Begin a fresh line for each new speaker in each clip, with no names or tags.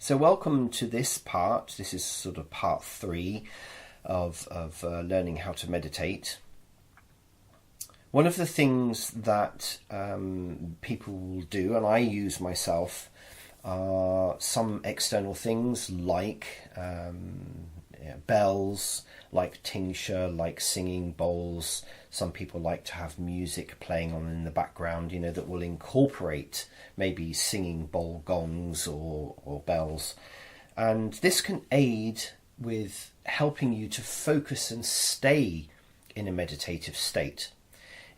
So welcome to this part. This is sort of part 3 of learning how to meditate. One of the things that people will do, and I use myself, are some external things like bells, like tincture, like singing bowls. Some people like to have music playing on in the background, that will incorporate maybe singing bowl gongs or bells. And this can aid with helping you to focus and stay in a meditative state.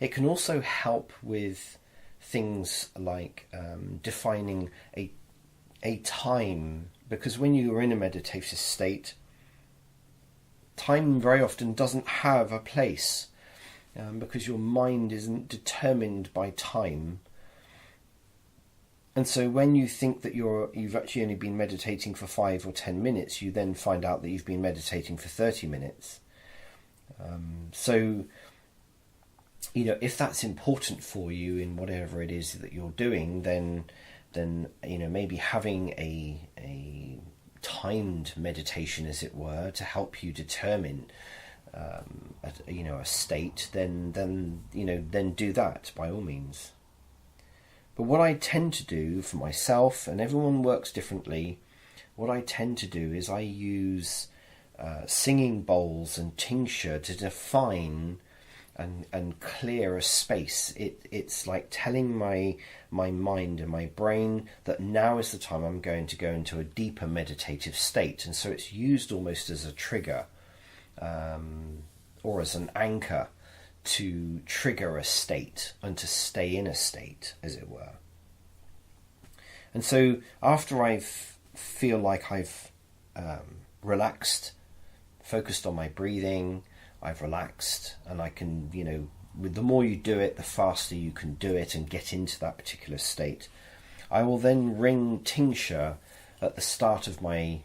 It can also help with things like defining a time, because when you are in a meditative state, time very often doesn't have a place, because your mind isn't determined by time. And so when you think that you've actually only been meditating for 5 or 10 minutes, you then find out that you've been meditating for 30 minutes. So if that's important for you in whatever it is that you're doing, then maybe having a timed meditation, as it were, to help you determine a state, then do that by all means. But what I tend to do for myself, and everyone works differently, what I tend to do is I use singing bowls and tincture to define and clear a space. It's like telling my mind and my brain that now is the time I'm going to go into a deeper meditative state. And so it's used almost as a trigger or as an anchor to trigger a state and to stay in a state, as it were. And so after I feel like I've relaxed, focused on my breathing, I've relaxed, and I can, with the more you do it, the faster you can do it and get into that particular state. I will then ring tincture at the start of my,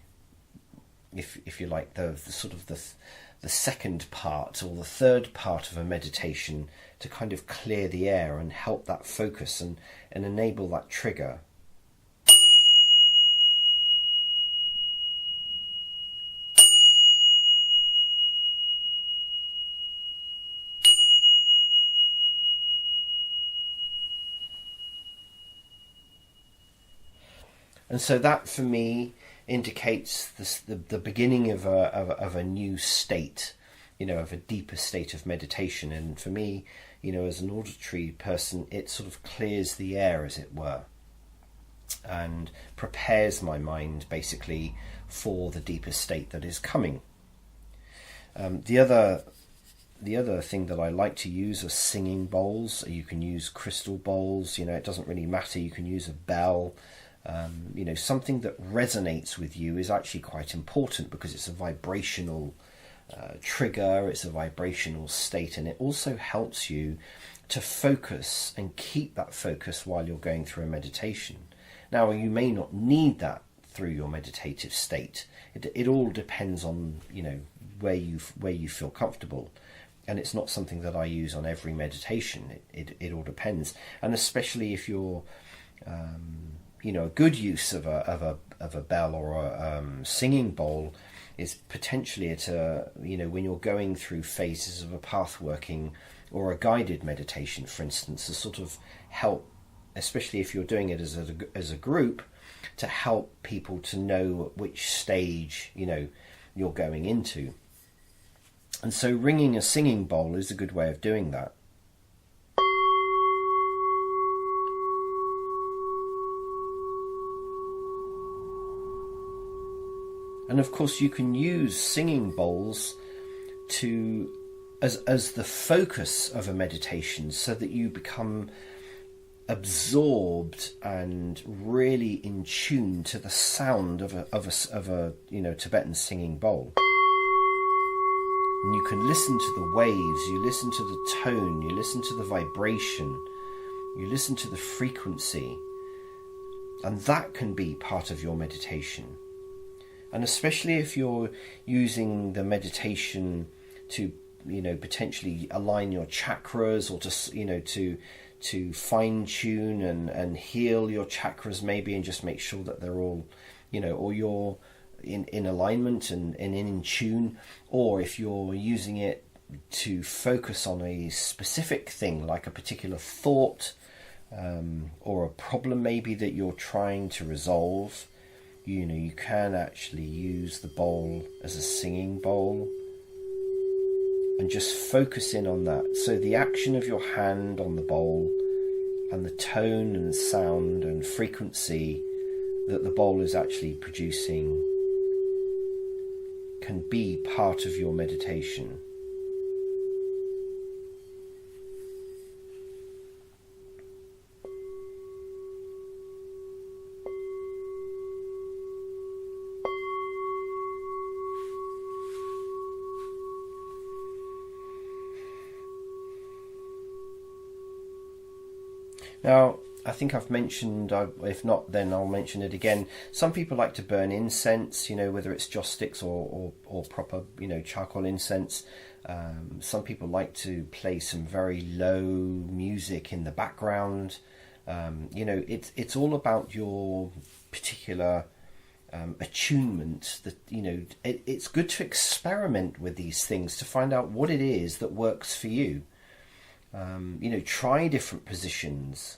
if you like, the sort of the second part or the third part of a meditation, to kind of clear the air and help that focus and enable that trigger. And so that, for me, indicates the beginning of a new state, of a deeper state of meditation. And for me, as an auditory person, it sort of clears the air, as it were, and prepares my mind basically for the deeper state that is coming. The other thing that I like to use are singing bowls. You can use crystal bowls. It doesn't really matter. You can use a bell. Something that resonates with you is actually quite important, because it's a vibrational trigger, it's a vibrational state, and it also helps you to focus and keep that focus while you're going through a meditation. Now, you may not need that through your meditative state. It all depends on where you feel comfortable, and it's not something that I use on every meditation. It all depends, and especially if you're a good use of a bell or a singing bowl is potentially at when you're going through phases of a path working or a guided meditation, for instance, to sort of help, especially if you're doing it as a group, to help people to know which stage you're going into. And so ringing a singing bowl is a good way of doing that. And of course, you can use singing bowls as the focus of a meditation, so that you become absorbed and really in tune to the sound of a Tibetan singing bowl. And you can listen to the waves, you listen to the tone, you listen to the vibration, you listen to the frequency, and that can be part of your meditation. And especially if you're using the meditation to, potentially align your chakras, or to fine tune and heal your chakras maybe, and just make sure that they're all or you're in alignment and in tune, or if you're using it to focus on a specific thing, like a particular thought, or a problem maybe that you're trying to resolve, you can actually use the bowl as a singing bowl and just focus in on that. So the action of your hand on the bowl and the tone and sound and frequency that the bowl is actually producing can be part of your meditation. Now, I think I've mentioned, if not, then I'll mention it again. Some people like to burn incense, whether it's joss sticks or proper, charcoal incense. Some people like to play some very low music in the background. It's all about your particular attunement. That it's good to experiment with these things to find out what it is that works for you. Try different positions.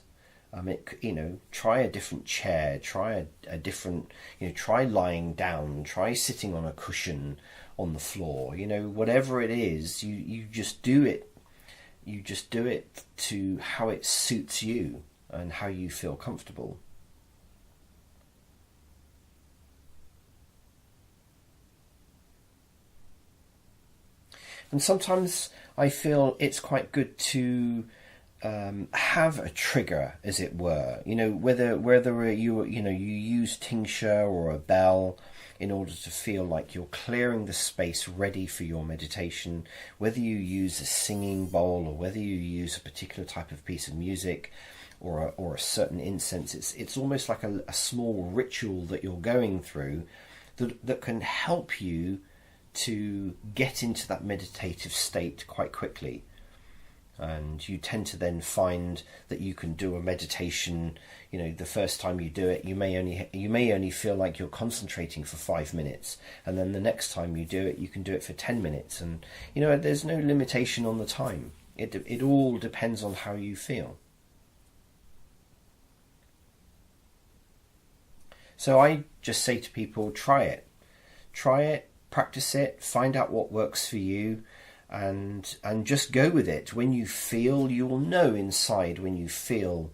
Try a different chair, try a different, try lying down, try sitting on a cushion on the floor, whatever it is, you just do it. You just do it to how it suits you and how you feel comfortable. And sometimes I feel it's quite good to have a trigger, as it were. Whether you use tincture or a bell in order to feel like you're clearing the space ready for your meditation. Whether you use a singing bowl or whether you use a particular type of piece of music or a certain incense, it's almost like a small ritual that you're going through that can help you to get into that meditative state quite quickly. And you tend to then find that you can do a meditation, the first time you do it, you may only feel like you're concentrating for 5 minutes, and then the next time you do it, you can do it for 10 minutes. And there's no limitation on the time. It all depends on how you feel. So I just say to people, try it, practice it, find out what works for you, and just go with it. When you feel, you will know inside when you feel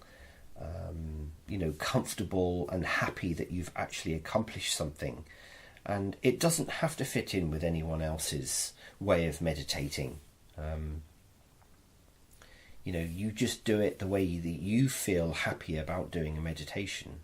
comfortable and happy that you've actually accomplished something. And it doesn't have to fit in with anyone else's way of meditating. You just do it the way that you feel happy about doing a meditation.